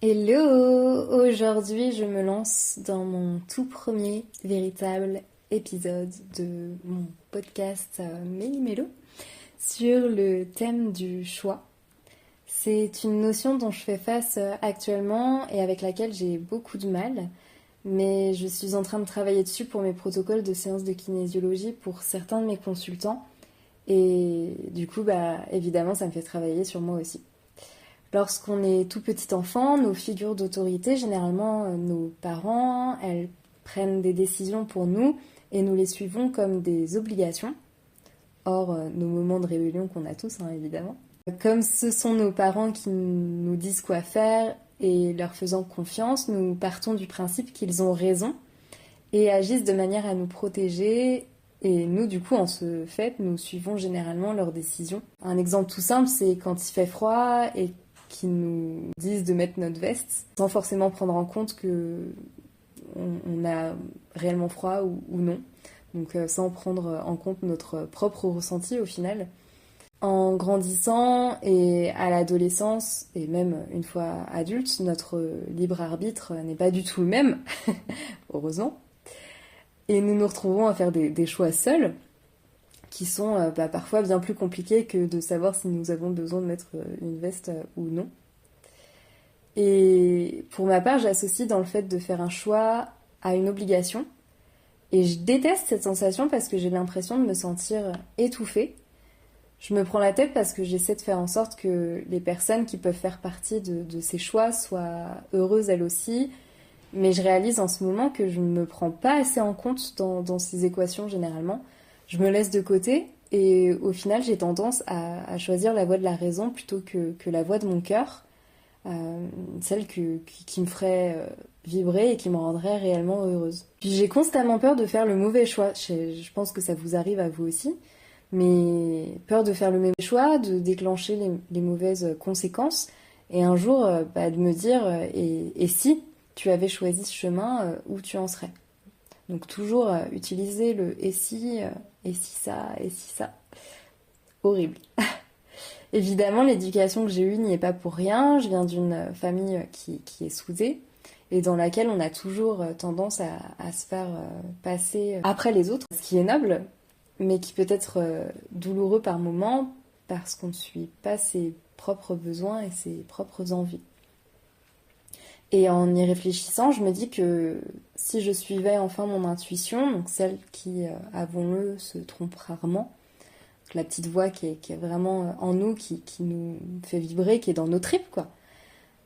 Hello! Aujourd'hui, je me lance dans mon tout premier véritable épisode de mon podcast Méli-Mélo sur le thème du choix. C'est une notion dont je fais face actuellement et avec laquelle j'ai beaucoup de mal, mais je suis en train de travailler dessus pour mes protocoles de séances de kinésiologie pour certains de mes consultants et du coup, évidemment, ça me fait travailler sur moi aussi. Lorsqu'on est tout petit enfant, nos figures d'autorité, généralement nos parents, elles prennent des décisions pour nous et nous les suivons comme des obligations. Hors nos moments de rébellion qu'on a tous, évidemment. Comme ce sont nos parents qui nous disent quoi faire et leur faisant confiance, nous partons du principe qu'ils ont raison et agissent de manière à nous protéger. Et nous, du coup, en ce fait, nous suivons généralement leurs décisions. Un exemple tout simple, c'est quand il fait froid et qui nous disent de mettre notre veste sans forcément prendre en compte que on a réellement froid ou non. Donc sans prendre en compte notre propre ressenti au final. En grandissant et à l'adolescence, et même une fois adulte, notre libre arbitre n'est pas du tout le même, heureusement. Et nous nous retrouvons à faire des choix seuls, qui sont parfois bien plus compliqués que de savoir si nous avons besoin de mettre une veste ou non. Et pour ma part, j'associe dans le fait de faire un choix à une obligation. Et je déteste cette sensation parce que j'ai l'impression de me sentir étouffée. Je me prends la tête parce que j'essaie de faire en sorte que les personnes qui peuvent faire partie de ces choix soient heureuses elles aussi. Mais je réalise en ce moment que je ne me prends pas assez en compte dans ces équations généralement. Je me laisse de côté et au final j'ai tendance à choisir la voie de la raison plutôt que la voie de mon cœur, celle qui me ferait vibrer et qui me rendrait réellement heureuse. Puis j'ai constamment peur de faire le mauvais choix, je pense que ça vous arrive à vous aussi, mais peur de faire le même choix, de déclencher les mauvaises conséquences et un jour de me dire et si tu avais choisi ce chemin, où tu en serais. Donc toujours utiliser le et si ça, et si ça. Horrible. Évidemment, l'éducation que j'ai eue n'y est pas pour rien. Je viens d'une famille qui est soudée et dans laquelle on a toujours tendance à se faire passer après les autres, ce qui est noble, mais qui peut être douloureux par moments parce qu'on ne suit pas ses propres besoins et ses propres envies. Et en y réfléchissant, je me dis que si je suivais enfin mon intuition, donc celle qui, avouons-le, se trompe rarement, la petite voix qui est vraiment en nous, qui nous fait vibrer, qui est dans nos tripes, quoi,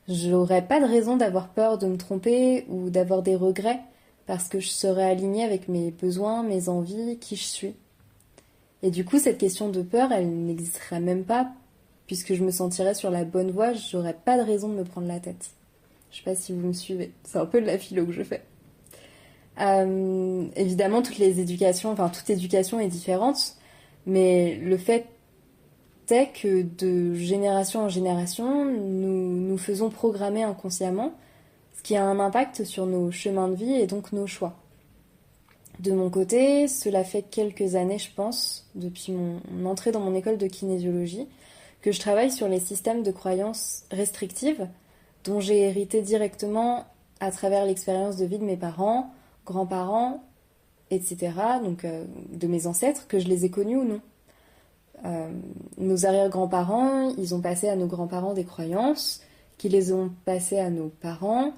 j'aurais pas de raison d'avoir peur de me tromper ou d'avoir des regrets, parce que je serais alignée avec mes besoins, mes envies, qui je suis. Et du coup, cette question de peur, elle n'existerait même pas, puisque je me sentirais sur la bonne voie, j'aurais pas de raison de me prendre la tête. Je sais pas si vous me suivez. C'est un peu de la philo que je fais. Évidemment, toute éducation est différente, mais le fait est que de génération en génération, nous faisons programmer inconsciemment, ce qui a un impact sur nos chemins de vie et donc nos choix. De mon côté, cela fait quelques années, je pense, depuis mon entrée dans mon école de kinésiologie, que je travaille sur les systèmes de croyances restrictives dont j'ai hérité directement à travers l'expérience de vie de mes parents, grands-parents, etc., donc de mes ancêtres, que je les ai connus ou non. Nos arrière-grands-parents, ils ont passé à nos grands-parents des croyances, qui les ont passées à nos parents,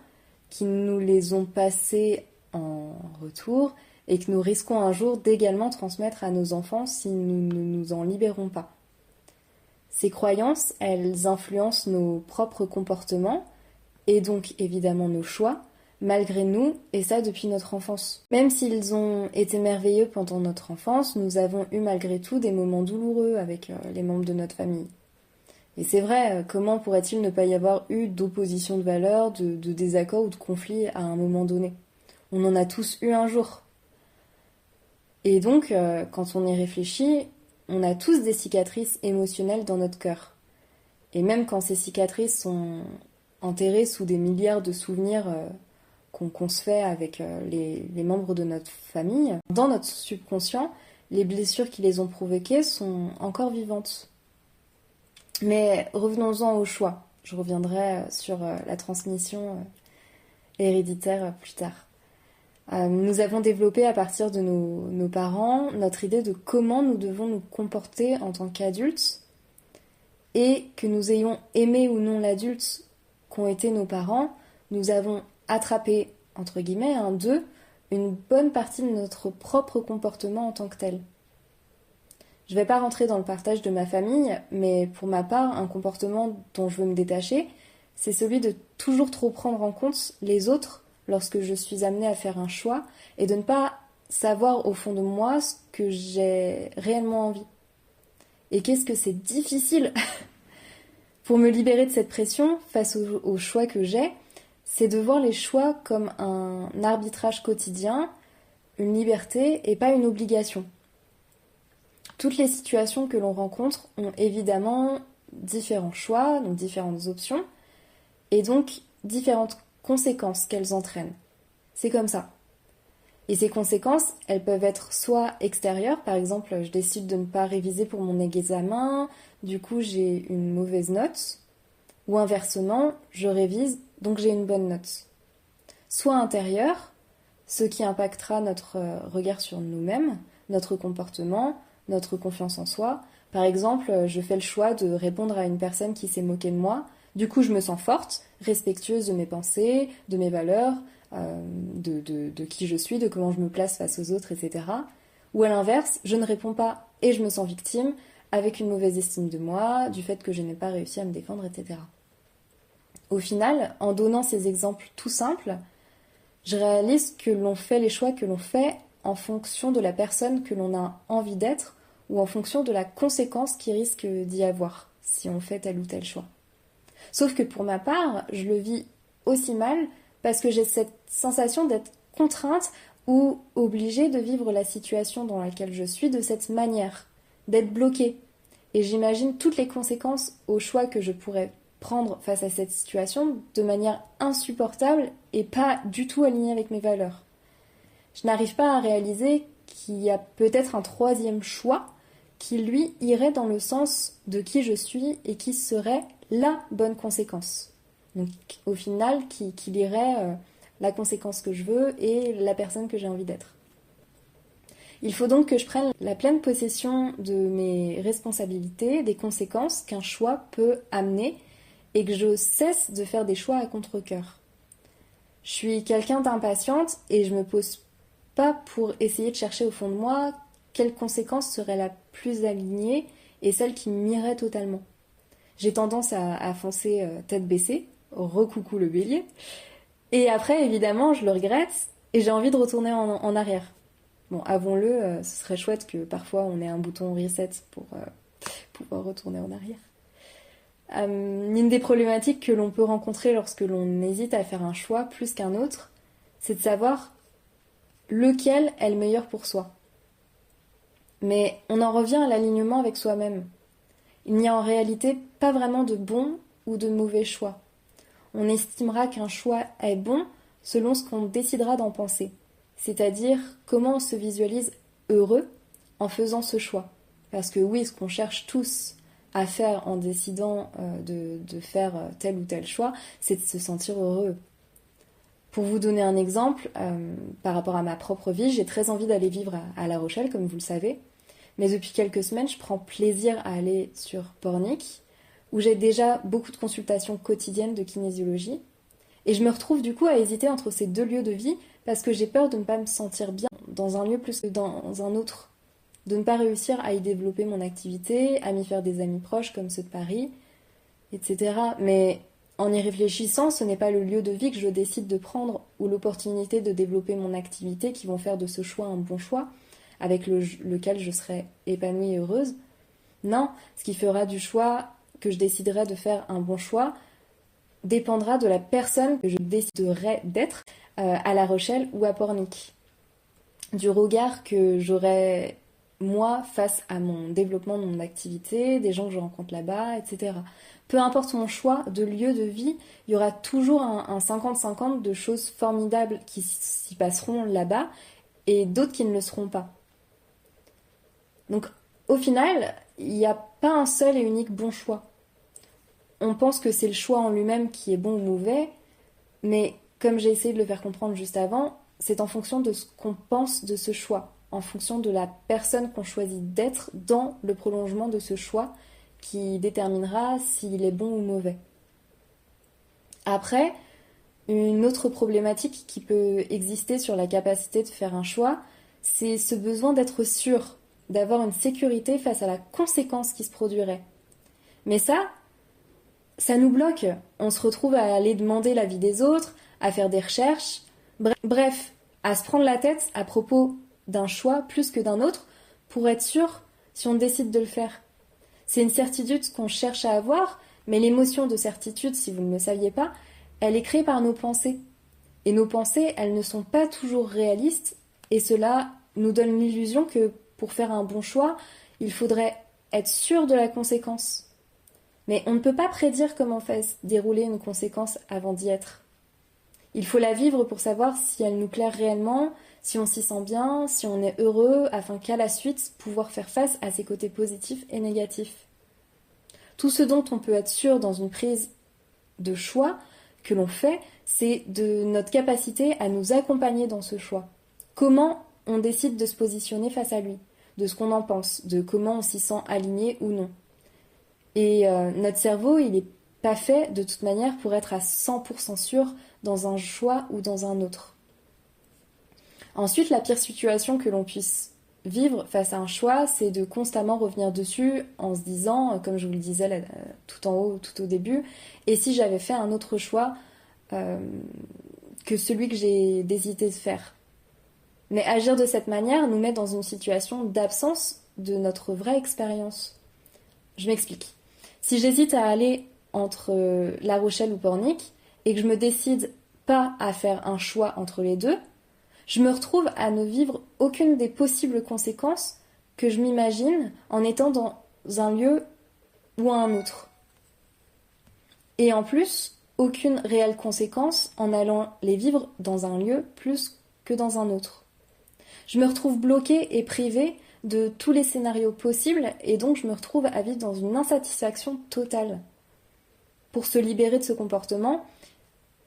qui nous les ont passées en retour, et que nous risquons un jour d'également transmettre à nos enfants si nous ne nous en libérons pas. Ces croyances, elles influencent nos propres comportements, et donc évidemment nos choix, malgré nous, et ça depuis notre enfance. Même s'ils ont été merveilleux pendant notre enfance, nous avons eu malgré tout des moments douloureux avec les membres de notre famille. Et c'est vrai, comment pourrait-il ne pas y avoir eu d'opposition de valeurs, de désaccords ou de conflits à un moment donné ? On en a tous eu un jour. Et donc, quand on y réfléchit, on a tous des cicatrices émotionnelles dans notre cœur. Et même quand ces cicatrices sont enterrés sous des milliards de souvenirs qu'on se fait avec les membres de notre famille, dans notre subconscient, les blessures qui les ont provoquées sont encore vivantes. Mais revenons-en au choix. Je reviendrai sur la transmission héréditaire plus tard. Nous avons développé à partir de nos parents notre idée de comment nous devons nous comporter en tant qu'adultes, et que nous ayons aimé ou non l'adulte qu'ont été nos parents, nous avons attrapé, entre guillemets, d'eux, une bonne partie de notre propre comportement en tant que tel. Je ne vais pas rentrer dans le partage de ma famille, mais pour ma part, un comportement dont je veux me détacher, c'est celui de toujours trop prendre en compte les autres lorsque je suis amenée à faire un choix, et de ne pas savoir au fond de moi ce que j'ai réellement envie. Et qu'est-ce que c'est difficile pour me libérer de cette pression face aux choix que j'ai, c'est de voir les choix comme un arbitrage quotidien, une liberté et pas une obligation. Toutes les situations que l'on rencontre ont évidemment différents choix, donc différentes options, et donc différentes conséquences qu'elles entraînent. C'est comme ça. Et ces conséquences, elles peuvent être soit extérieures, par exemple, je décide de ne pas réviser pour mon examen, du coup j'ai une mauvaise note, ou inversement, je révise, donc j'ai une bonne note. Soit intérieure, ce qui impactera notre regard sur nous-mêmes, notre comportement, notre confiance en soi. Par exemple, je fais le choix de répondre à une personne qui s'est moquée de moi, du coup je me sens forte, respectueuse de mes pensées, de mes valeurs, de qui je suis, de comment je me place face aux autres, etc. Ou à l'inverse, je ne réponds pas et je me sens victime, avec une mauvaise estime de moi, du fait que je n'ai pas réussi à me défendre, etc. Au final, en donnant ces exemples tout simples, je réalise que l'on fait les choix que l'on fait en fonction de la personne que l'on a envie d'être, ou en fonction de la conséquence qui risque d'y avoir si on fait tel ou tel choix. Sauf que pour ma part, je le vis aussi mal parce que j'ai cette sensation d'être contrainte ou obligée de vivre la situation dans laquelle je suis de cette manière, d'être bloquée. Et j'imagine toutes les conséquences aux choix que je pourrais prendre face à cette situation de manière insupportable et pas du tout alignée avec mes valeurs. Je n'arrive pas à réaliser qu'il y a peut-être un troisième choix qui, lui, irait dans le sens de qui je suis et qui serait la bonne conséquence. Donc, au final, qui irait la conséquence que je veux et la personne que j'ai envie d'être. Il faut donc que je prenne la pleine possession de mes responsabilités, des conséquences qu'un choix peut amener, et que je cesse de faire des choix à contre-cœur. Je suis quelqu'un d'impatiente et je me pose pas pour essayer de chercher au fond de moi quelle conséquence serait la plus alignée et celle qui m'irait totalement. J'ai tendance à foncer tête baissée, recoucou le bélier, et après évidemment je le regrette et j'ai envie de retourner en arrière. Bon, avouons-le, ce serait chouette que parfois on ait un bouton reset pour pouvoir retourner en arrière. Une des problématiques que l'on peut rencontrer lorsque l'on hésite à faire un choix plus qu'un autre, c'est de savoir lequel est le meilleur pour soi. Mais on en revient à l'alignement avec soi-même. Il n'y a en réalité pas vraiment de bon ou de mauvais choix. On estimera qu'un choix est bon selon ce qu'on décidera d'en penser, c'est-à-dire comment on se visualise heureux en faisant ce choix. Parce que oui, ce qu'on cherche tous à faire en décidant de faire tel ou tel choix, c'est de se sentir heureux. Pour vous donner un exemple, par rapport à ma propre vie, j'ai très envie d'aller vivre à La Rochelle, comme vous le savez. Mais depuis quelques semaines, je prends plaisir à aller sur Pornic, où j'ai déjà beaucoup de consultations quotidiennes de kinésiologie. Et je me retrouve du coup à hésiter entre ces deux lieux de vie, parce que j'ai peur de ne pas me sentir bien dans un lieu plus que dans un autre. De ne pas réussir à y développer mon activité, à m'y faire des amis proches comme ceux de Paris, etc. Mais en y réfléchissant, ce n'est pas le lieu de vie que je décide de prendre ou l'opportunité de développer mon activité qui vont faire de ce choix un bon choix, avec lequel je serai épanouie et heureuse. Non, ce qui fera du choix que je déciderai de faire un bon choix dépendra de la personne que je déciderai d'être à La Rochelle ou à Pornic. Du regard que j'aurai moi face à mon développement de mon activité, des gens que je rencontre là-bas, etc. Peu importe mon choix de lieu de vie, il y aura toujours un 50-50 de choses formidables qui s'y passeront là-bas et d'autres qui ne le seront pas. Donc au final, il n'y a pas un seul et unique bon choix. on pense que c'est le choix en lui-même qui est bon ou mauvais, mais comme j'ai essayé de le faire comprendre juste avant, c'est en fonction de ce qu'on pense de ce choix, en fonction de la personne qu'on choisit d'être dans le prolongement de ce choix qui déterminera s'il est bon ou mauvais. Après, une autre problématique qui peut exister sur la capacité de faire un choix, c'est ce besoin d'être sûr, d'avoir une sécurité face à la conséquence qui se produirait. Mais ça nous bloque. On se retrouve à aller demander l'avis des autres, à faire des recherches, bref, à se prendre la tête à propos d'un choix plus que d'un autre pour être sûr si on décide de le faire. C'est une certitude qu'on cherche à avoir, mais l'émotion de certitude, si vous ne le saviez pas, elle est créée par nos pensées. Et nos pensées, elles ne sont pas toujours réalistes, et cela nous donne l'illusion que pour faire un bon choix, il faudrait être sûr de la conséquence. Mais on ne peut pas prédire comment va se dérouler une conséquence avant d'y être. Il faut la vivre pour savoir si elle nous plaît réellement, si on s'y sent bien, si on est heureux, afin qu'à la suite, pouvoir faire face à ses côtés positifs et négatifs. Tout ce dont on peut être sûr dans une prise de choix que l'on fait, c'est de notre capacité à nous accompagner dans ce choix. Comment on décide de se positionner face à lui, de ce qu'on en pense, de comment on s'y sent aligné ou non. Et notre cerveau, il n'est pas fait de toute manière pour être à 100% sûr dans un choix ou dans un autre. Ensuite, la pire situation que l'on puisse vivre face à un choix, c'est de constamment revenir dessus en se disant, comme je vous le disais là, tout en haut, tout au début, et si j'avais fait un autre choix que celui que j'ai décidé de faire. Mais agir de cette manière nous met dans une situation d'absence de notre vraie expérience. Je m'explique. Si j'hésite à aller entre La Rochelle ou Pornic et que je me décide pas à faire un choix entre les deux, je me retrouve à ne vivre aucune des possibles conséquences que je m'imagine en étant dans un lieu ou un autre. Et en plus, aucune réelle conséquence en allant les vivre dans un lieu plus que dans un autre. Je me retrouve bloquée et privée de tous les scénarios possibles et donc je me retrouve à vivre dans une insatisfaction totale. Pour se libérer de ce comportement,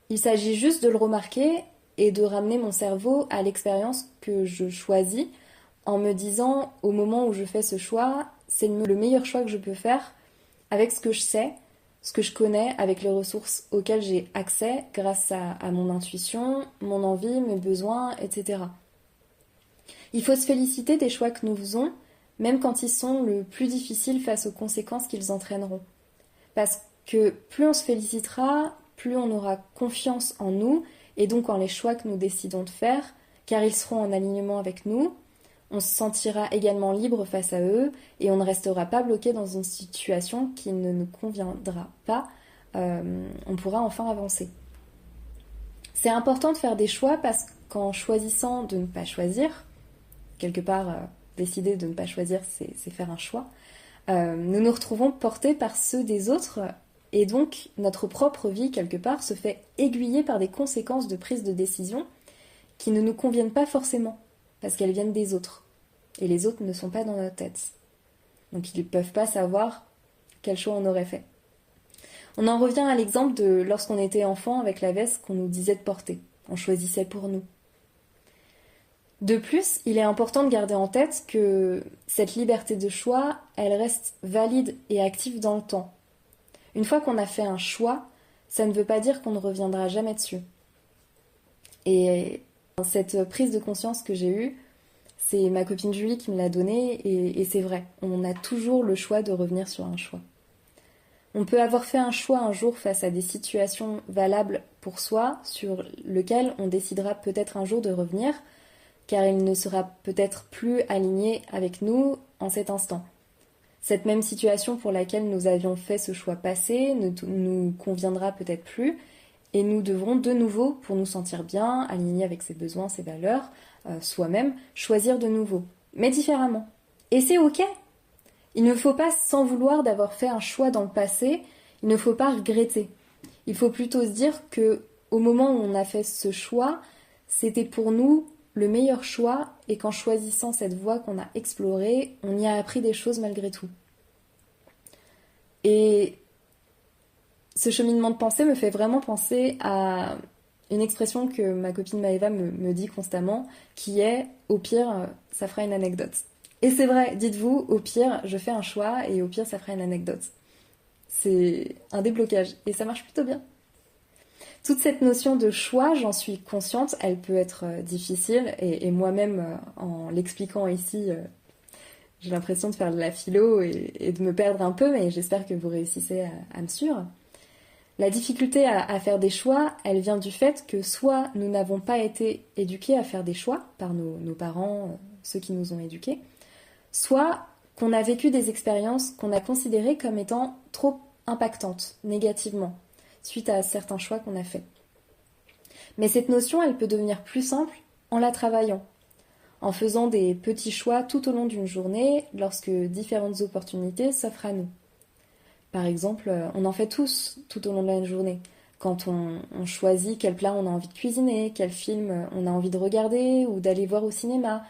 il s'agit juste de le remarquer et de ramener mon cerveau à l'expérience que je choisis en me disant au moment où je fais ce choix, c'est le meilleur choix que je peux faire avec ce que je sais, ce que je connais, avec les ressources auxquelles j'ai accès grâce à mon intuition, mon envie, mes besoins, etc. Il faut se féliciter des choix que nous faisons, même quand ils sont le plus difficiles face aux conséquences qu'ils entraîneront. Parce que plus on se félicitera, plus on aura confiance en nous et donc en les choix que nous décidons de faire, car ils seront en alignement avec nous. On se sentira également libre face à eux et on ne restera pas bloqué dans une situation qui ne nous conviendra pas. On pourra enfin avancer. C'est important de faire des choix parce qu'en choisissant de ne pas choisir, quelque part, décider de ne pas choisir, c'est faire un choix, nous nous retrouvons portés par ceux des autres et donc notre propre vie, quelque part, se fait aiguiller par des conséquences de prise de décision qui ne nous conviennent pas forcément, parce qu'elles viennent des autres. Et les autres ne sont pas dans notre tête. Donc ils ne peuvent pas savoir quel choix on aurait fait. On en revient à l'exemple de lorsqu'on était enfant avec la veste qu'on nous disait de porter. On choisissait pour nous. De plus, il est important de garder en tête que cette liberté de choix, elle reste valide et active dans le temps. Une fois qu'on a fait un choix, ça ne veut pas dire qu'on ne reviendra jamais dessus. Et cette prise de conscience que j'ai eue, c'est ma copine Julie qui me l'a donnée et c'est vrai, on a toujours le choix de revenir sur un choix. On peut avoir fait un choix un jour face à des situations valables pour soi, sur lequel on décidera peut-être un jour de revenir, car il ne sera peut-être plus aligné avec nous en cet instant. Cette même situation pour laquelle nous avions fait ce choix passé ne nous conviendra peut-être plus, et nous devrons de nouveau, pour nous sentir bien, alignés avec ses besoins, ses valeurs, soi-même, choisir de nouveau, mais différemment. Et c'est ok. Il ne faut pas s'en vouloir d'avoir fait un choix dans le passé, il ne faut pas regretter. Il faut plutôt se dire que au moment où on a fait ce choix, c'était pour nous le meilleur choix et qu'en choisissant cette voie qu'on a explorée, on y a appris des choses malgré tout. Et ce cheminement de pensée me fait vraiment penser à une expression que ma copine Maëva me dit constamment, qui est « au pire, ça fera une anecdote ». Et c'est vrai, dites-vous, au pire, je fais un choix et au pire, ça fera une anecdote. C'est un déblocage et ça marche plutôt bien. Toute cette notion de choix, j'en suis consciente, elle peut être difficile et moi-même, en l'expliquant ici, j'ai l'impression de faire de la philo et de me perdre un peu, mais j'espère que vous réussissez à me suivre. La difficulté à faire des choix, elle vient du fait que soit nous n'avons pas été éduqués à faire des choix par nos parents, ceux qui nous ont éduqués, soit qu'on a vécu des expériences qu'on a considérées comme étant trop impactantes, négativement, suite à certains choix qu'on a faits. Mais cette notion, elle peut devenir plus simple en la travaillant, en faisant des petits choix tout au long d'une journée lorsque différentes opportunités s'offrent à nous. Par exemple, on en fait tous tout au long de la journée. Quand on choisit quel plat on a envie de cuisiner, quel film on a envie de regarder ou d'aller voir au cinéma.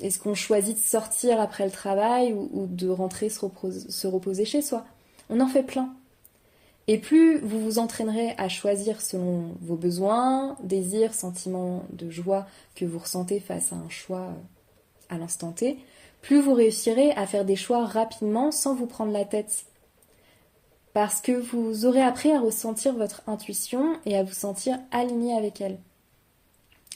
Est-ce qu'on choisit de sortir après le travail ou de rentrer se reposer chez soi? On en fait plein. Et plus vous vous entraînerez à choisir selon vos besoins, désirs, sentiments de joie que vous ressentez face à un choix à l'instant T, plus vous réussirez à faire des choix rapidement sans vous prendre la tête. Parce que vous aurez appris à ressentir votre intuition et à vous sentir aligné avec elle.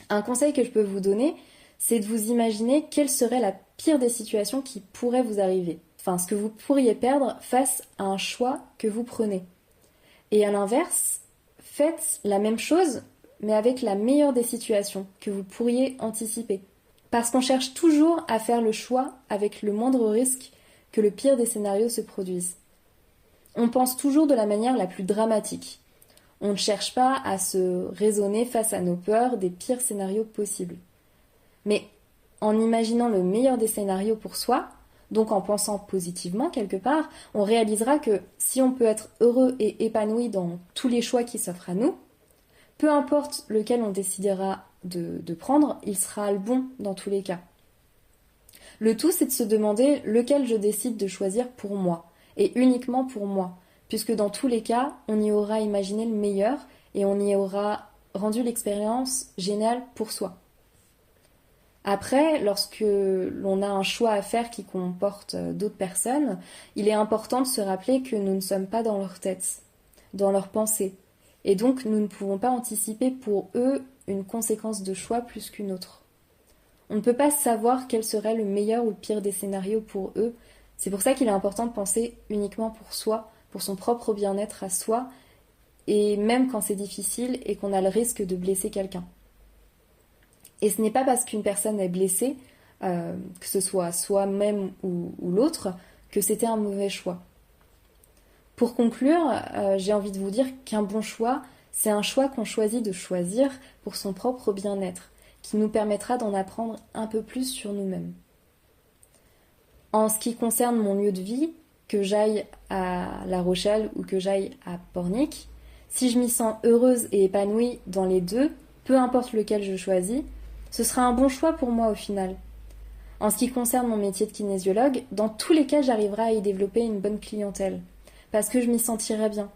Un conseil que je peux vous donner, c'est de vous imaginer quelle serait la pire des situations qui pourraient vous arriver. Enfin, ce que vous pourriez perdre face à un choix que vous prenez. Et à l'inverse, faites la même chose, mais avec la meilleure des situations que vous pourriez anticiper. Parce qu'on cherche toujours à faire le choix avec le moindre risque que le pire des scénarios se produise. On pense toujours de la manière la plus dramatique. On ne cherche pas à se raisonner face à nos peurs des pires scénarios possibles. Mais en imaginant le meilleur des scénarios pour soi, donc en pensant positivement quelque part, on réalisera que si on peut être heureux et épanoui dans tous les choix qui s'offrent à nous, peu importe lequel on décidera de prendre, il sera le bon dans tous les cas. Le tout, c'est de se demander lequel je décide de choisir pour moi, et uniquement pour moi, puisque dans tous les cas, on y aura imaginé le meilleur et on y aura rendu l'expérience géniale pour soi. Après, lorsque l'on a un choix à faire qui comporte d'autres personnes, il est important de se rappeler que nous ne sommes pas dans leur tête, dans leurs pensées, et donc nous ne pouvons pas anticiper pour eux une conséquence de choix plus qu'une autre. On ne peut pas savoir quel serait le meilleur ou le pire des scénarios pour eux. C'est pour ça qu'il est important de penser uniquement pour soi, pour son propre bien-être à soi, et même quand c'est difficile et qu'on a le risque de blesser quelqu'un. Et ce n'est pas parce qu'une personne est blessée, que ce soit soi-même ou l'autre, que c'était un mauvais choix. Pour conclure, j'ai envie de vous dire qu'un bon choix, c'est un choix qu'on choisit de choisir pour son propre bien-être, qui nous permettra d'en apprendre un peu plus sur nous-mêmes. En ce qui concerne mon lieu de vie, que j'aille à La Rochelle ou que j'aille à Pornic, si je m'y sens heureuse et épanouie dans les deux, peu importe lequel je choisis, ce sera un bon choix pour moi au final. En ce qui concerne mon métier de kinésiologue, dans tous les cas, j'arriverai à y développer une bonne clientèle, parce que je m'y sentirai bien,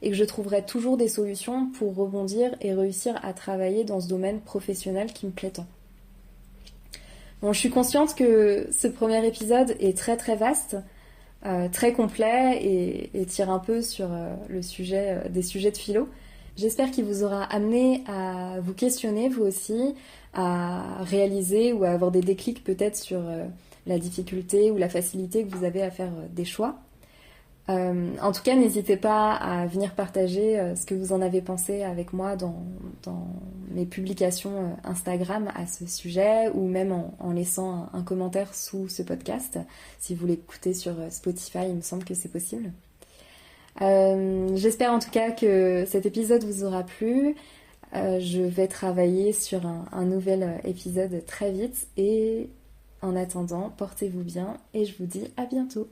et que je trouverai toujours des solutions pour rebondir et réussir à travailler dans ce domaine professionnel qui me plaît tant. Bon, je suis consciente que ce premier épisode est très très vaste, très complet et tire un peu sur le sujet des sujets de philo. J'espère qu'il vous aura amené à vous questionner vous aussi, à réaliser ou à avoir des déclics peut-être sur la difficulté ou la facilité que vous avez à faire des choix. En tout cas, n'hésitez pas à venir partager ce que vous en avez pensé avec moi dans mes publications Instagram à ce sujet ou même en laissant un commentaire sous ce podcast. Si vous l'écoutez sur Spotify, il me semble que c'est possible. J'espère en tout cas que cet épisode vous aura plu. Je vais travailler sur un nouvel épisode très vite et en attendant, portez-vous bien et je vous dis à bientôt.